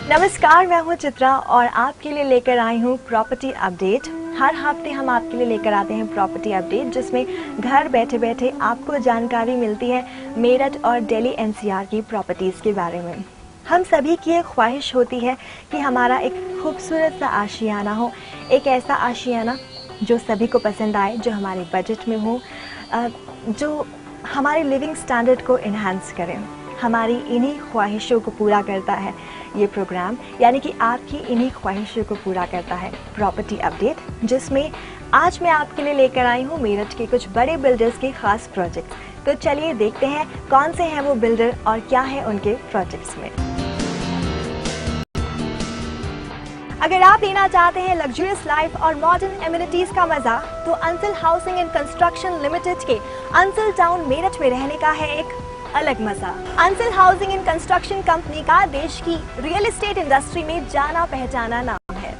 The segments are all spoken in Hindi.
नमस्कार, मैं हूँ चित्रा और आपके लिए लेकर आई हूँ प्रॉपर्टी अपडेट। हर हफ्ते हम आपके लिए लेकर आते हैं प्रॉपर्टी अपडेट, जिसमें घर बैठे बैठे आपको जानकारी मिलती है मेरठ और दिल्ली एनसीआर की प्रॉपर्टीज़ के बारे में। हम सभी की एक ख्वाहिश होती है कि हमारा एक खूबसूरत सा आशियाना हो, एक ऐसा आशियाना जो सभी को पसंद आए, जो हमारे बजट में हो, जो हमारे लिविंग स्टैंडर्ड को इन्हांस करे। हमारी इन्हीं ख्वाहिशों को पूरा करता है ये प्रोग्राम, यानी कि आपकी इन्हीं ख्वाहिशों को पूरा करता है प्रॉपर्टी अपडेट, जिसमें आज मैं आपके लिए लेकर आई हूँ मेरठ के कुछ बड़े बिल्डर्स के खास प्रोजेक्ट्स। तो चलिए देखते हैं कौन से हैं वो बिल्डर और क्या है उनके प्रोजेक्ट्स में। अगर आप लेना चाहते हैं लग्जरियस लाइफ और मॉडर्न एमिनिटीज का मजा, तो Ansal housing and construction limited के अंसल टाउन मेरठ में रहने का है एक अलग मजा। Ansal housing and construction company का देश की रियल एस्टेट इंडस्ट्री में जाना पहचाना नाम है।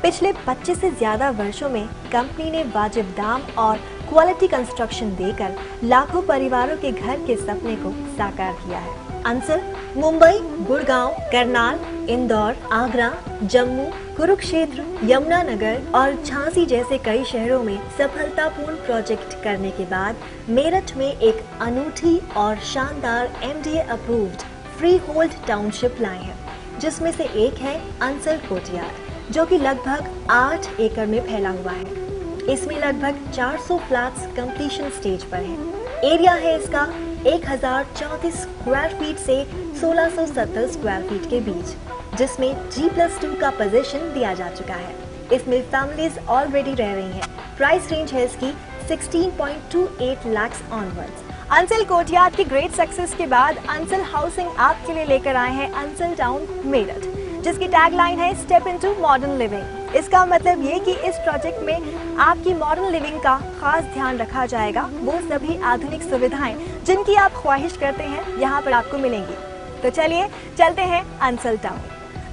पिछले 25 से ज्यादा वर्षों में कंपनी ने वाजिब दाम और क्वालिटी कंस्ट्रक्शन देकर लाखों परिवारों के घर के सपने को साकार किया है। अंसल मुंबई, गुड़गांव, करनाल, इंदौर, आगरा, जम्मू, कुरुक्षेत्र, यमुनानगर और झांसी जैसे कई शहरों में सफलतापूर्ण प्रोजेक्ट करने के बाद मेरठ में एक अनूठी और शानदार MDA approved free hold township लाए हैं, जिसमें से एक है अंसल कोर्टयार्ड, जो कि लगभग 8 एकड़ में फैला हुआ है। इसमें लगभग 400 फ्लैट्स कंप्लीशन स्टेज पर हैं। एरिया है इसका 1034 स्क्वायर फीट से 1670 स्क्वायर फीट के बीच, जिसमें G+2 का पोजीशन दिया जा चुका है। इसमें फैमिलीज ऑलरेडी रह रही हैं। प्राइस रेंज है इसकी 16.28 लाख ऑनवर्ड्स। अंसल कोर्टयार्ड की ग्रेट सक्सेस के बाद अंसल हाउसिंग आपके लिए लेकर आए हैं अंसल टाउन मेरठ, जिसकी टैगलाइन है स्टेप इनटू मॉडर्न लिविंग। इसका मतलब ये कि इस प्रोजेक्ट में आपकी मॉडर्न लिविंग का खास ध्यान रखा जाएगा। वो सभी आधुनिक सुविधाएं जिनकी आप ख्वाहिश करते हैं यहाँ पर आपको मिलेंगी। तो चलिए चलते हैं Ansal town.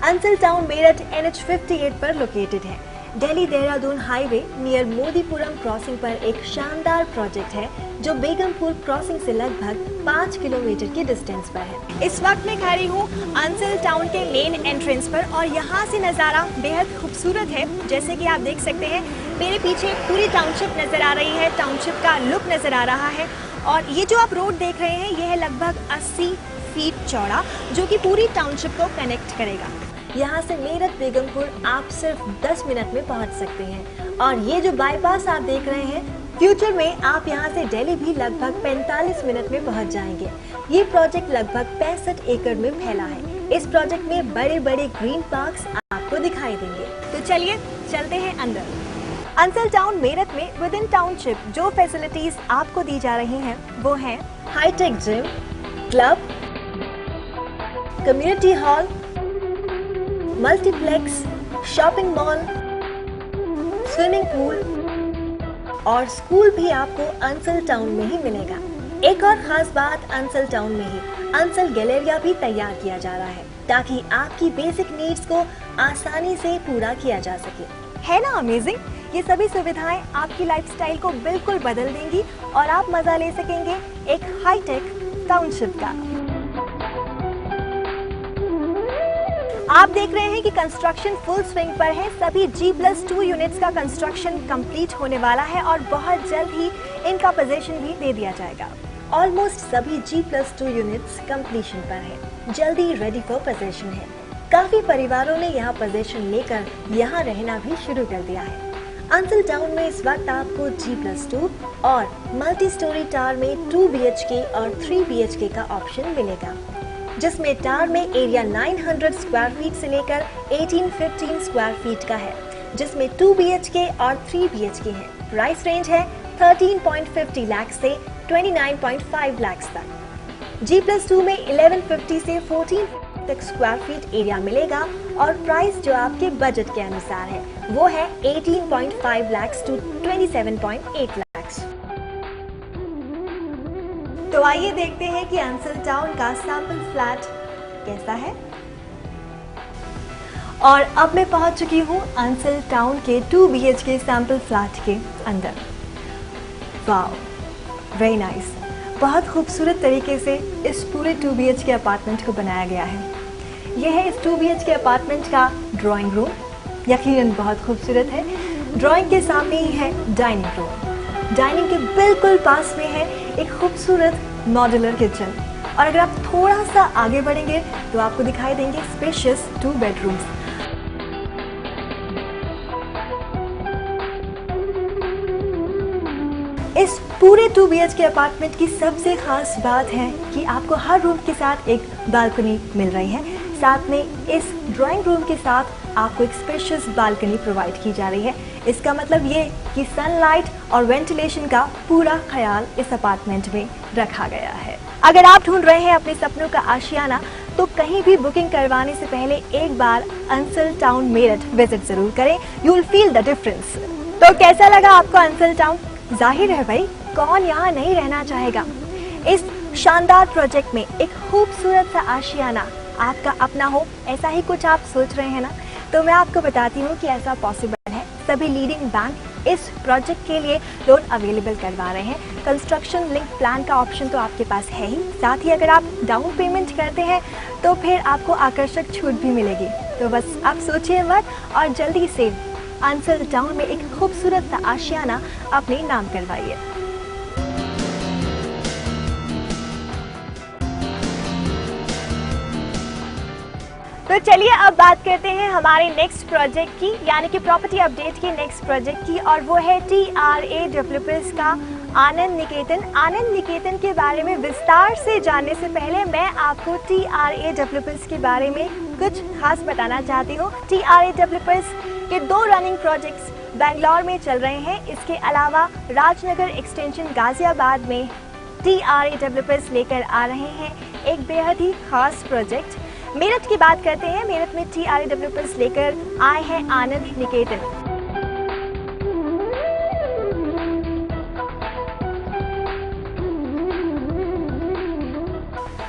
Ansal town Meerut NH 58 पर लोकेटेड है। Delhi Dehradun highway near Modipuram crossing पर एक शानदार प्रोजेक्ट है, जो बेगमपुर क्रॉसिंग से लगभग 5 किलोमीटर की डिस्टेंस पर है। इस वक्त मैं खड़ी हूँ अंसल टाउन के मेन एंट्रेंस पर और यहाँ से नज़ारा बेहद खूबसूरत है। जैसे कि आप देख सकते हैं, मेरे पीछे पूरी टाउनशिप नज़र आ रही है, टाउनशिप का लुक नज़र आ रहा है। और ये जो आप रोड देख रहे हैं, ये है लगभग 80 फीट चौड़ा, जो कि पूरी टाउनशिप को कनेक्ट करेगा। यहाँ से मेरठ बेगमपुर आप सिर्फ 10 मिनट में पहुँच सकते हैं। और ये जो बाईपास आप देख रहे हैं, फ्यूचर में आप यहाँ से दिल्ली भी लगभग 45 मिनट में पहुँच जाएंगे। ये प्रोजेक्ट लगभग 65 एकड़ में फैला है। इस प्रोजेक्ट में बड़े बड़े ग्रीन पार्क्स आपको दिखाई देंगे। तो चलिए चलते हैं अंदर। अंसल टाउन मेरठ में विद इन टाउनशिप जो फैसिलिटीज आपको दी जा रही हैं, वो हैं high tech gym, club, community hall, multiplex, shopping mall, swimming pool और स्कूल भी आपको अंसल टाउन में ही मिलेगा। एक और खास बात, अंसल टाउन में ही अंसल गैलेरिया भी तैयार किया जा रहा है, ताकि आपकी बेसिक नीड्स को आसानी से पूरा किया जा सके। है ना अमेजिंग? ये सभी सुविधाएं आपकी लाइफस्टाइल को बिल्कुल बदल देंगी और आप मजा ले सकेंगे एक हाईटेक टाउनशिप का। आप देख रहे हैं कि कंस्ट्रक्शन फुल स्विंग पर है। सभी G+2 यूनिट्स का कंस्ट्रक्शन कंप्लीट होने वाला है और बहुत जल्द ही इनका पोजीशन भी दे दिया जाएगा। ऑलमोस्ट सभी G+2 यूनिट्स कंप्लीशन पर है, जल्दी रेडी फॉर पोजीशन है। काफी परिवारों ने यहाँ पोजीशन लेकर यहाँ रहना भी शुरू कर दिया है। अंसल टाउन में इस वक्त आपको G+2 और मल्टी स्टोरी टावर में 2 BHK और 3 BHK का ऑप्शन मिलेगा, जिसमें टावर में एरिया 900 स्क्वायर फीट से लेकर 1815 स्क्वायर फीट का है, जिसमें 2 BHK और 3 BHK है। प्राइस रेंज है 13.50 लाख से 29.5 लाख तक। G+2 में 1150 से 14 तक स्क्वायर फीट एरिया मिलेगा और प्राइस जो आपके बजट के अनुसार है, वो है 18.5 लाख टू 27.8 लाख। तो आइए देखते हैं कि अंसल टाउन का सैंपल फ्लैट कैसा है। और अब मैं पहुंच चुकी हूं अंसल टाउन के 2 BHK सैंपल फ्लैट के अंदर। Wow, very nice. बहुत खूबसूरत तरीके से इस पूरे 2 BHK अपार्टमेंट को बनाया गया है। यह है इस 2 BHK अपार्टमेंट का ड्राइंग रूम। यकीनन बहुत खूबसूरत है। ड्राइंग के सामने ही है डाइनिंग रूम। डाइनिंग के बिल्कुल पास में है एक खूबसूरत मॉड्यूलर किचन। और अगर आप थोड़ा सा आगे बढ़ेंगे तो आपको दिखाई देंगे स्पेशियस 2 बेडरूम्स। इस पूरे 2 BHK अपार्टमेंट की सबसे खास बात है कि आपको हर रूम के साथ एक बालकनी मिल रही है। साथ में इस ड्राइंग रूम के साथ आपको एक स्पेशियस बालकनी प्रोवाइड की जा रही है। इसका मतलब ये कि सनलाइट और वेंटिलेशन का पूरा ख्याल इस अपार्टमेंट में रखा गया है। अगर आप ढूंढ रहे हैं अपने सपनों का आशियाना तो कहीं भी बुकिंग करवाने से पहले एक बार अंसल टाउन मेरठ विजिट जरूर करें। You will feel the difference. तो कैसा लगा आपको अंसल टाउन? जाहिर है भाई, कौन यहाँ नहीं रहना चाहेगा। इस शानदार प्रोजेक्ट में एक खूबसूरत सा आशियाना आपका अपना हो, ऐसा ही कुछ आप सोच रहे हैं ना? तो मैं आपको बताती हूँ कि ऐसा पॉसिबल है। सभी लीडिंग बैंक इस प्रोजेक्ट के लिए लोन अवेलेबल करवा रहे हैं। कंस्ट्रक्शन लिंक प्लान का ऑप्शन तो आपके पास है ही, साथ ही अगर आप डाउन पेमेंट करते हैं तो फिर आपको आकर्षक छूट भी मिलेगी। तो बस आप सोचिए मत और जल्दी से अंसल टाउन में एक खूबसूरत सा आशियाना अपने नाम करवाइए। तो चलिए अब बात करते हैं हमारे नेक्स्ट प्रोजेक्ट की, यानी कि प्रॉपर्टी अपडेट की नेक्स्ट प्रोजेक्ट की, और वो है TRA डेवलपर्स का आनंद निकेतन। आनंद निकेतन के बारे में विस्तार से जानने से पहले मैं आपको TRA डेवलपर्स के बारे में कुछ खास बताना चाहती हूँ। TRA डेवलपर्स के 2 रनिंग प्रोजेक्ट्स बेंगलोर में चल रहे हैं। इसके अलावा राजनगर एक्सटेंशन गाजियाबाद में TRA डेवलपर्स लेकर आ रहे हैं एक बेहद ही खास प्रोजेक्ट। मेरठ की बात करते हैं। मेरठ में TRA डेवलपर्स लेकर आए हैं आनंद निकेतन।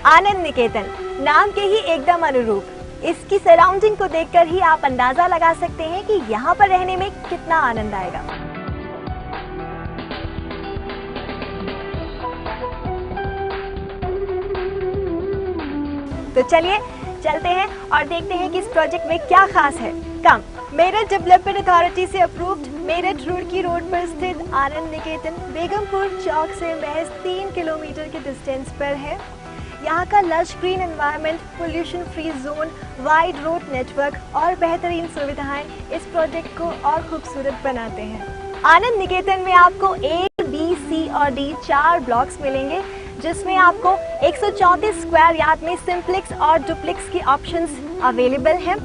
आनंद निकेतन नाम के ही एकदम अनुरूप। इसकी सराउंडिंग को देखकर ही आप अंदाजा लगा सकते हैं कि यहाँ पर रहने में कितना आनंद आएगा। तो चलिए चलते हैं और देखते हैं कि इस प्रोजेक्ट में क्या खास है। कम मेरठ डेवलपमेंट अथॉरिटी से अप्रूव्ड मेरठ रुड़की रोड पर स्थित आनंद निकेतन बेगमपुर चौक से महज 3 किलोमीटर के डिस्टेंस पर है। यहाँ का lush green environment, pollution free zone, wide road network और बेहतरीन सुविधाएं इस प्रोजेक्ट को और खूबसूरत बनाते हैं। आनंद निकेतन में आपको A, B, C और D 4 ब्लॉक्स मिलेंगे, जिसमें आपको 134 स्क्वायर यार्ड में सिंप्लेक्स और डुप्लेक्स की ऑप्शंस अवेलेबल हैं।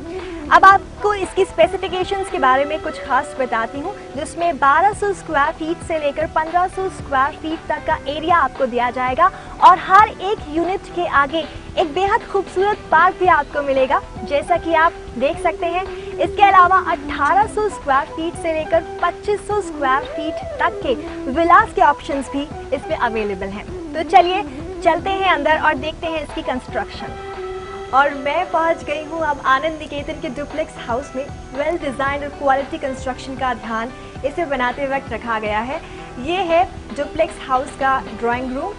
अब आपको इसकी स्पेसिफिकेशंस के बारे में कुछ खास बताती हूँ, जिसमें 1200 स्क्वायर फीट से लेकर 1500 स्क्वायर फीट तक का एरिया आपको दिया जाएगा और हर एक यूनिट के आगे एक बेहद खूबसूरत पार्क भी आपको मिलेगा, जैसा कि आप देख सकते हैं। इसके अलावा 1800 स्क्वायर फीट से लेकर 2500 स्क्वायर फीट तक के विलास के ऑप्शंस भी इसमें अवेलेबल हैं। तो चलिए चलते हैं अंदर और देखते हैं इसकी कंस्ट्रक्शन। और मैं पहुंच गई हूं अब आनंद निकेतन के डुप्लेक्स हाउस में। वेल डिजाइन और क्वालिटी कंस्ट्रक्शन का ध्यान इसे बनाते वक्त रखा गया है। ये है डुप्लेक्स हाउस का ड्राइंग रूम,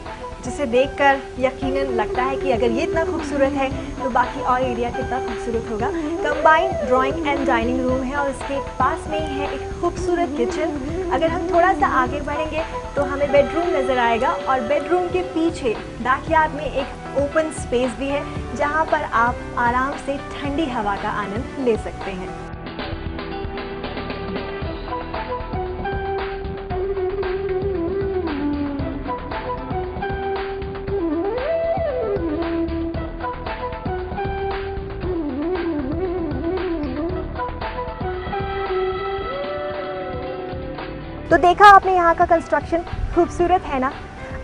जिसे देखकर यकीनन लगता है कि अगर ये इतना खूबसूरत है तो बाकी और एरिया कितना खूबसूरत होगा। Combined drawing and dining room है और उसके पास में ही है एक खूबसूरत किचन। अगर हम थोड़ा सा आगे बढ़ेंगे तो हमें बेडरूम नज़र आएगा और बेडरूम के पीछे बैकयार्ड में एक ओपन स्पेस भी है, जहाँ पर आप आराम से ठंडी हवा का आनंद ले सकते हैं। तो देखा आपने यहाँ का कंस्ट्रक्शन, खूबसूरत है ना?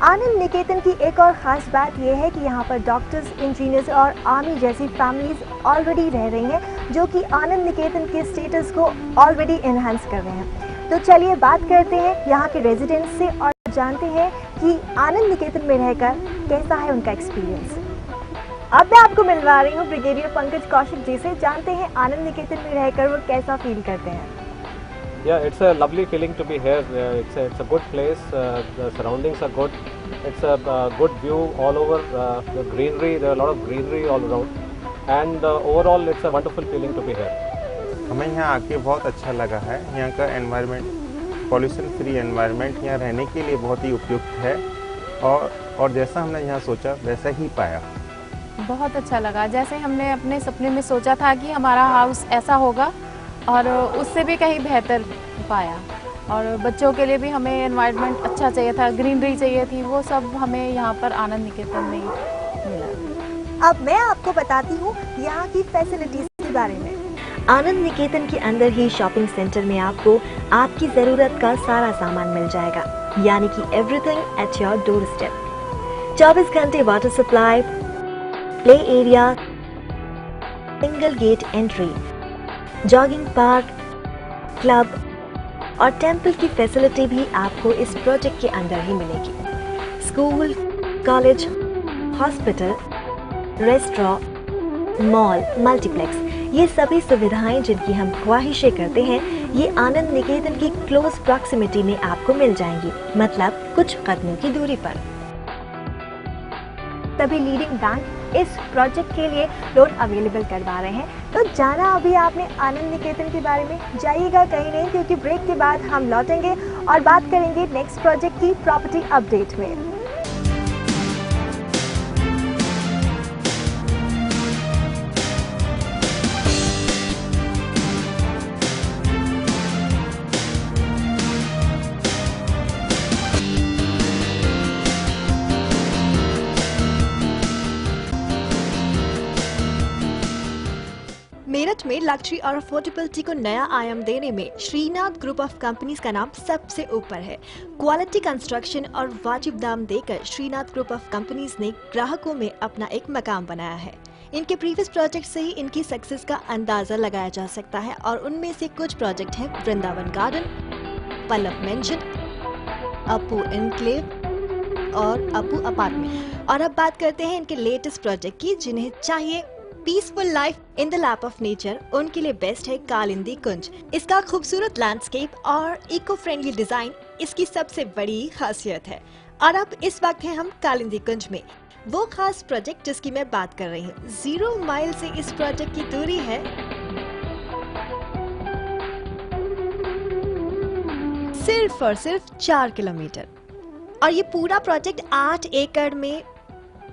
आनंद निकेतन की एक और ख़ास बात यह है कि यहाँ पर डॉक्टर्स, इंजीनियर्स और आर्मी जैसी फैमिलीज ऑलरेडी रह रही हैं, जो कि आनंद निकेतन के स्टेटस को ऑलरेडी इन्हांस कर रहे हैं। तो चलिए बात करते हैं यहाँ के रेजिडेंट्स से और जानते हैं कि आनंद निकेतन में रहकर कैसा है उनका एक्सपीरियंस। अब मैं आपको मिलवा रही हूँ ब्रिगेडियर पंकज कौशिक जी से। जानते हैं आनंद निकेतन में रहकर वो कैसा फील करते हैं। Yeah, it's a lovely feeling to be here. It's a good place. The surroundings are good. It's a good view all over. The greenery, there are a lot of greenery all around. and overall it's a wonderful feeling to be here. हमें यहाँ आके बहुत अच्छा लगा है। यहाँ का एनवायरनमेंट, पॉल्यूशन फ्री एनवायरनमेंट यहाँ रहने के लिए बहुत ही उपयुक्त है और जैसा हमने यहाँ सोचा वैसा ही पाया। बहुत अच्छा लगा, जैसे हमने अपने सपने में सोचा था कि हमारा हाउस ऐसा होगा और उससे भी कहीं बेहतर पाया। और बच्चों के लिए भी हमें एनवायरनमेंट अच्छा चाहिए था, ग्रीनरी चाहिए थी, वो सब हमें यहाँ पर आनंद निकेतन में मिला। अब मैं आपको बताती हूँ यहाँ की फैसिलिटीज के बारे में। आनंद निकेतन के अंदर ही शॉपिंग सेंटर में आपको आपकी जरूरत का सारा सामान मिल जाएगा, यानी कि everything at your doorstep. 24 घंटे water supply, play area, single gate entry, jogging park, club और टेंपल की फैसिलिटी भी आपको इस प्रोजेक्ट के अंदर ही मिलेगी। School, college, hospital, restaurant, mall, multiplex, ये सभी सुविधाएं जिनकी हम ख्वाहिशें करते हैं, ये आनंद निकेतन की क्लोज प्रॉक्सिमिटी में आपको मिल जाएंगी, मतलब कुछ कदमों की दूरी पर। सभी लीडिंग बैंक इस प्रोजेक्ट के लिए लोन अवेलेबल करवा रहे हैं, तो जाना अभी आपने आनंद निकेतन के बारे में जाइएगा कहीं नहीं, क्योंकि ब्रेक के बाद हम लौटेंगे और बात करेंगे नेक्स्ट प्रोजेक्ट की प्रॉपर्टी अपडेट में। मेरठ में लग्जरी और अफोर्डेबिलिटी को नया आयाम देने में श्रीनाथ ग्रुप ऑफ कंपनीज का नाम सबसे ऊपर है। क्वालिटी कंस्ट्रक्शन और वाजिब दाम देकर श्रीनाथ ग्रुप ऑफ कंपनीज ने ग्राहकों में अपना एक मकाम बनाया है। इनके प्रीवियस प्रोजेक्ट से ही इनकी सक्सेस का अंदाजा लगाया जा सकता है और उनमें से कुछ प्रोजेक्ट हैं वृंदावन गार्डन, पल्लव मेंशन, अपू एनक्लेव और अपू अपार्टमेंट। और अब बात करते हैं इनके लेटेस्ट प्रोजेक्ट की, जिन्हें चाहिए peaceful life in the lap of nature, उनके लिए बेस्ट है कालिंदी कुंज। इसका खूबसूरत लैंडस्केप और इको फ्रेंडली डिजाइन इसकी सबसे बड़ी खासियत है। और अब इस वक्त है हम कालिंदी कुंज में, वो खास प्रोजेक्ट जिसकी मैं बात कर रही हूँ। 0 माइल से इस प्रोजेक्ट की दूरी है सिर्फ और सिर्फ 4 किलोमीटर, और ये पूरा प्रोजेक्ट 8 एकड़ में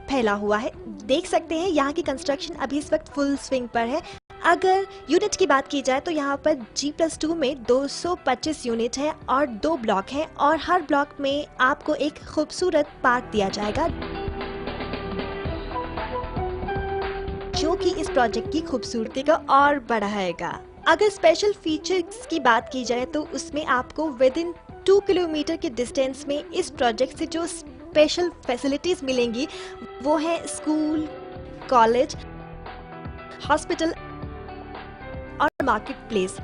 फैला हुआ है। देख सकते हैं यहाँ की कंस्ट्रक्शन अभी इस वक्त फुल स्विंग पर है। अगर यूनिट की बात की जाए तो यहाँ पर G+2 में 225 यूनिट है और 2 ब्लॉक हैं, और हर ब्लॉक में आपको एक खूबसूरत पार्क दिया जाएगा, जो कि इस प्रोजेक्ट की खूबसूरती को और बढ़ाएगा। अगर स्पेशल फीचर्स की बात की जाए तो उसमें आपको विद इन 2 किलोमीटर के डिस्टेंस में इस प्रोजेक्ट से जो स्पेशल फैसिलिटीज मिलेंगी वो है स्कूल, कॉलेज, हॉस्पिटल और मार्केट प्लेस।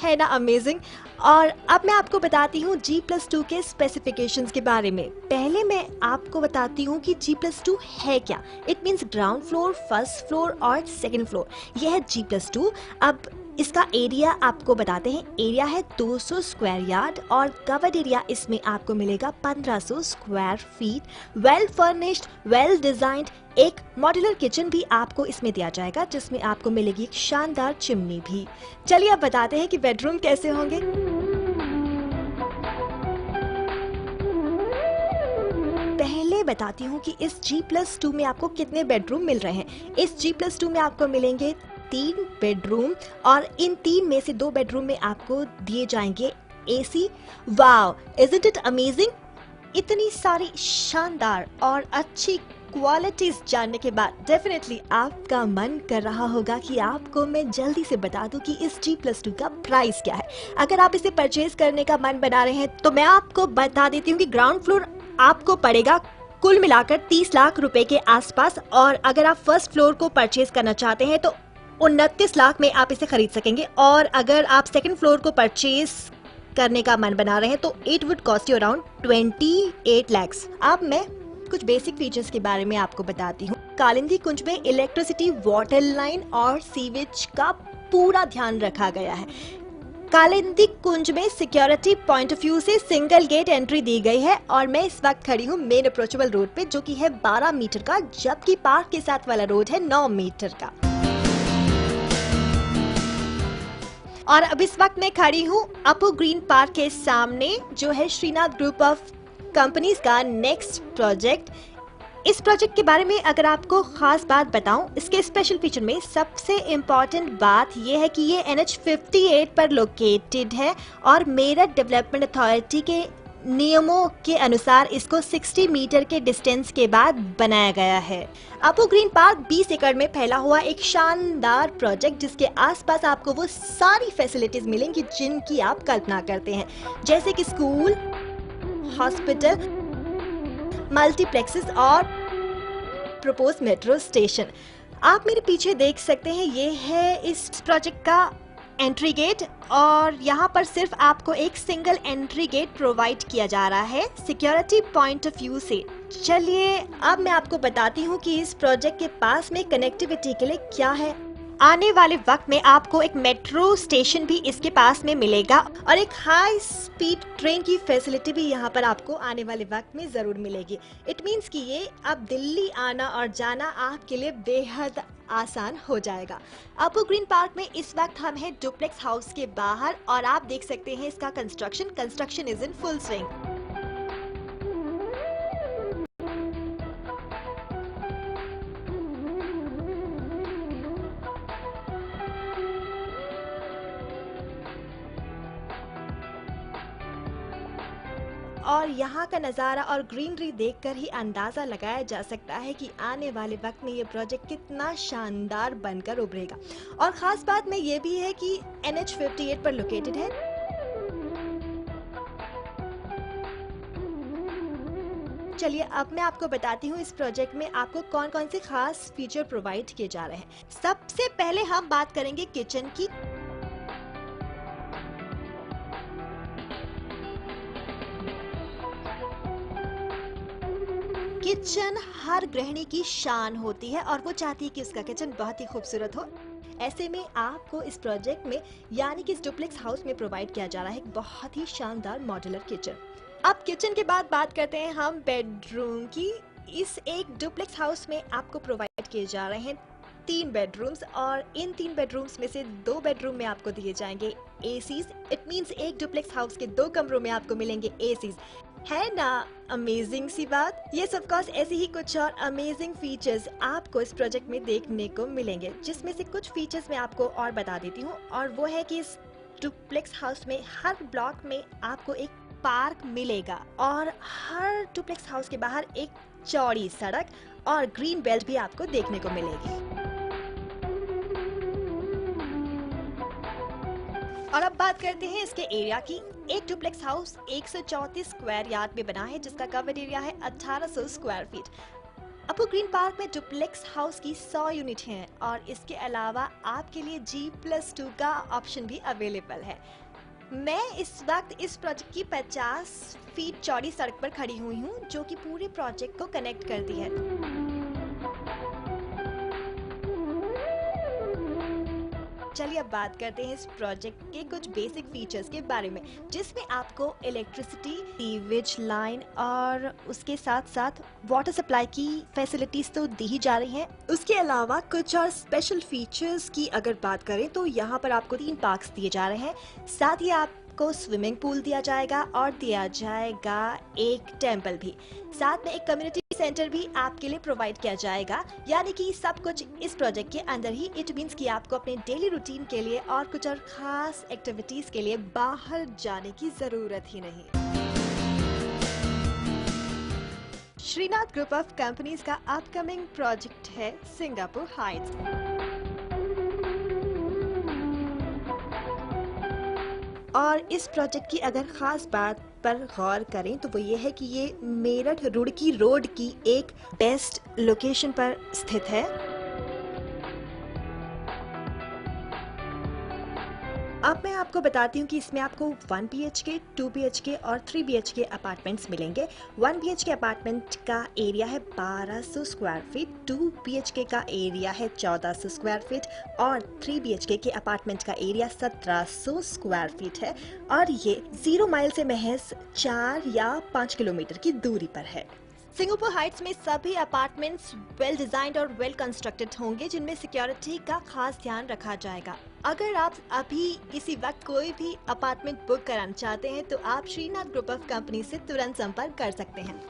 है ना अमेजिंग। और अब मैं आपको बताती हूँ G+2 के स्पेसिफिकेशंस के बारे में। पहले मैं आपको बताती हूँ कि G+2 है क्या। It means ground floor, first floor और सेकंड फ्लोर, यह है G+2। अब इसका एरिया आपको बताते हैं। एरिया है 200 स्क्वायर यार्ड और कवर्ड एरिया इसमें आपको मिलेगा 1500 square feet. Well furnished, well designed एक मॉड्यूलर किचन भी आपको इसमें दिया जाएगा, जिसमें आपको मिलेगी एक शानदार चिमनी भी। चलिए अब बताते हैं कि बेडरूम कैसे होंगे। पहले बताती हूँ कि इस G+2 में आपको कितने बेडरूम मिल रहे हैं। इस G+2 में आपको मिलेंगे 3 बेडरूम और इन 3 में से 2 बेडरूम में आपको दिए जाएंगे AC। Wow, isn't it amazing. इतनी सारी शानदार और अच्छी क्वालिटीज जानने के बाद डेफिनेटली आपका मन कर रहा होगा कि आपको मैं जल्दी से बता दूं कि इस G+2 का प्राइस क्या है। अगर आप इसे परचेज करने का मन बना रहे हैं तो मैं आपको बता देती हूँ कि ग्राउंड फ्लोर आपको पड़ेगा कुल मिलाकर 30 लाख रुपए के आसपास, और अगर आप फर्स्ट फ्लोर को परचेज करना चाहते हैं तो 29 लाख में आप इसे खरीद सकेंगे, और अगर आप सेकंड फ्लोर को परचेज करने का मन बना रहे हैं तो it would cost you around 28 lakhs. अब मैं कुछ बेसिक फीचर्स के बारे में आपको बताती हूँ। कालिंदी कुंज में इलेक्ट्रिसिटी, वाटर लाइन और सीवेज का पूरा ध्यान रखा गया है। कालिंदी कुंज में सिक्योरिटी पॉइंट ऑफ व्यू से सिंगल गेट एंट्री दी गई है और मैं इस वक्त खड़ी हूँ मेन अप्रोचेबल रोड पे, जो कि है 12 मीटर का, जबकि पार्क के साथ वाला रोड है 9 मीटर का। और अब इस वक्त मैं खड़ी हूँ अपू ग्रीन पार्क के सामने, जो है श्रीनाथ ग्रुप ऑफ कंपनीज का नेक्स्ट प्रोजेक्ट। इस प्रोजेक्ट के बारे में अगर आपको खास बात बताऊं, इसके स्पेशल फीचर में सबसे इम्पॉर्टेंट बात यह है कि ये NH58 पर लोकेटेड है और मेरठ डेवलपमेंट अथॉरिटी के नियमों के अनुसार इसको 60 मीटर के डिस्टेंस के बाद बनाया गया है। अपू ग्रीन पार्क 20 एकड़ में फैला हुआ एक शानदार प्रोजेक्ट, जिसके आसपास आपको वो सारी फैसिलिटीज मिलेंगी जिनकी आप कल्पना करते हैं, जैसे कि स्कूल, हॉस्पिटल, मल्टीप्लेक्सेस और प्रपोज मेट्रो स्टेशन। आप मेरे पीछे देख सकते हैं, ये है इस प्रोजेक्ट का एंट्री गेट और यहाँ पर सिर्फ आपको एक सिंगल एंट्री गेट प्रोवाइड किया जा रहा है सिक्योरिटी पॉइंट ऑफ व्यू से। चलिए अब मैं आपको बताती हूँ कि इस प्रोजेक्ट के पास में कनेक्टिविटी के लिए क्या है। आने वाले वक्त में आपको एक मेट्रो स्टेशन भी इसके पास में मिलेगा और एक हाई स्पीड ट्रेन की फैसिलिटी भी यहाँ पर आपको आने वाले वक्त में जरूर मिलेगी। इट मीन्स कि ये अब दिल्ली आना और जाना आपके लिए बेहद आसान हो जाएगा। अपू ग्रीन पार्क में इस वक्त हम हैं डुप्लेक्स हाउस के बाहर और आप देख सकते हैं इसका construction is in full swing. और यहाँ का नज़ारा और ग्रीनरी देखकर ही अंदाज़ा लगाया जा सकता है कि आने वाले वक्त में ये प्रोजेक्ट कितना शानदार बनकर उभरेगा। और ख़ास बात में ये भी है कि NH58 पर लोकेटेड है। चलिए अब मैं आपको बताती हूँ इस प्रोजेक्ट में आपको कौन कौन से खास फीचर प्रोवाइड किए जा रहे हैं। सबसे पहले हम बात करेंगे किचन की। किचन हर गृहिणी की शान होती है और वो चाहती है कि उसका किचन बहुत ही खूबसूरत हो। ऐसे में आपको इस प्रोजेक्ट में यानी कि इस डुप्लेक्स हाउस में प्रोवाइड किया जा रहा है एक बहुत ही शानदार मॉड्यूलर किचन। अब किचन के बाद बात करते हैं हम बेडरूम की। इस एक डुप्लेक्स हाउस में आपको प्रोवाइड किए जा रहे हैं 3 बेडरूम्स और इन 3 बेडरूम्स में से 2 बेडरूम में आपको दिए जाएंगे एसीज। इट मींस एक डुप्लेक्स हाउस के 2 कमरों में आपको मिलेंगे एसीज। है ना अमेजिंग सी बात। ये ऑफ कोर्स ऐसे ही कुछ और अमेजिंग फीचर्स आपको इस प्रोजेक्ट में देखने को मिलेंगे, जिसमें से कुछ फीचर्स मैं आपको और बता देती हूँ। और वो है कि इस डुप्लेक्स हाउस में हर ब्लॉक में आपको एक पार्क मिलेगा और हर डुप्लेक्स हाउस के बाहर एक चौड़ी सड़क और ग्रीन बेल्ट भी आपको देखने को मिलेगी। और अब बात करते हैं इसके एरिया की। एक डुप्लेक्स हाउस 134 स्क्वायर यार्ड में बना है, जिसका कवर्ड एरिया है 1800 स्क्वायर फीट। अपू ग्रीन पार्क में डुप्लेक्स हाउस की 100 यूनिट हैं और इसके अलावा आपके लिए G+2 का ऑप्शन भी अवेलेबल है। मैं इस वक्त इस प्रोजेक्ट की 50 फीट चौड़ी सड़क पर खड़ी हुई हूँ, जो कि पूरे प्रोजेक्ट को कनेक्ट करती है। चलिए अब बात करते हैं इस प्रोजेक्ट के कुछ बेसिक फीचर्स के बारे में, जिसमें आपको इलेक्ट्रिसिटी, सीवेज लाइन और उसके साथ साथ वाटर सप्लाई की फैसिलिटीज तो दी ही जा रही हैं। उसके अलावा कुछ और स्पेशल फीचर्स की अगर बात करें तो यहाँ पर आपको 3 पार्क्स दिए जा रहे हैं। साथ ही आपको स्विमिंग पूल दिया जाएगा और दिया जाएगा एक टेम्पल भी। साथ में एक कम्युनिटी सेंटर भी आपके लिए प्रोवाइड किया जाएगा। यानी कि सब कुछ इस प्रोजेक्ट के अंदर ही। इट मीन्स कि आपको अपने डेली रूटीन के लिए और कुछ और खास एक्टिविटीज के लिए बाहर जाने की जरूरत ही नहीं। श्रीनाथ ग्रुप ऑफ कंपनीज का अपकमिंग प्रोजेक्ट है सिंगापुर हाइट्स। और इस प्रोजेक्ट की अगर खास बात पर गौर करें तो वो ये है कि ये मेरठ रुड़की रोड की एक बेस्ट लोकेशन पर स्थित है। अब मैं आपको बताती हूँ कि इसमें आपको 1 BHK, 2 BHK और 3 BHK अपार्टमेंट्स मिलेंगे। 1 BHK अपार्टमेंट का एरिया है 1200 स्क्वायर फीट, 2 BHK का एरिया है 1400 स्क्वायर फीट और 3 BHK के अपार्टमेंट का एरिया 1700 स्क्वायर फीट है और ये 0 माइल से महज 4 या 5 किलोमीटर की दूरी पर है। सिंगापुर हाइट्स में सभी अपार्टमेंट्स वेल डिजाइन्ड और वेल कंस्ट्रक्टेड होंगे, जिनमें सिक्योरिटी का खास ध्यान रखा जाएगा। अगर आप अभी इसी वक्त कोई भी अपार्टमेंट बुक कराना चाहते हैं तो आप श्रीनाथ ग्रुप ऑफ कंपनी से तुरंत संपर्क कर सकते हैं।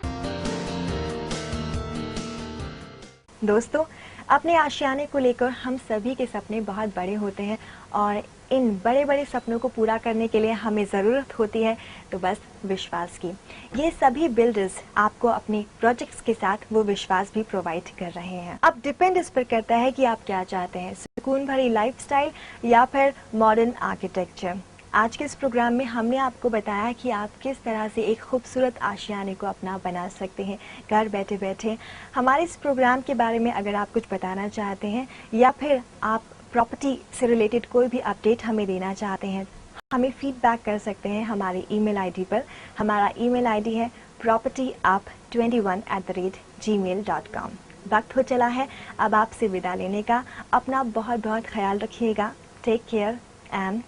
दोस्तों, अपने आशियाने को लेकर हम सभी के सपने बहुत बड़े होते हैं और इन बड़े बड़े सपनों को पूरा करने के लिए हमें ज़रूरत होती है तो बस विश्वास की। ये सभी बिल्डर्स आपको अपने प्रोजेक्ट्स के साथ वो विश्वास भी प्रोवाइड कर रहे हैं। अब डिपेंड इस पर करता है कि आप क्या चाहते हैं, सुकून भरी लाइफस्टाइल या फिर मॉडर्न आर्किटेक्चर। आज के इस प्रोग्राम में हमने आपको बताया कि आप किस तरह से एक खूबसूरत आशियाने को अपना बना सकते हैं घर बैठे बैठे। हमारे इस प्रोग्राम के बारे में अगर आप कुछ बताना चाहते हैं या फिर आप प्रॉपर्टी से रिलेटेड कोई भी अपडेट हमें देना चाहते हैं, हमें फीडबैक कर सकते हैं हमारे ईमेल आईडी पर। हमारा ईमेल आईडी है propertyup21@gmail.com। वक्त हो चला है अब आपसे विदा लेने का। अपना बहुत बहुत ख्याल रखिएगा। Take care and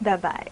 bye bye.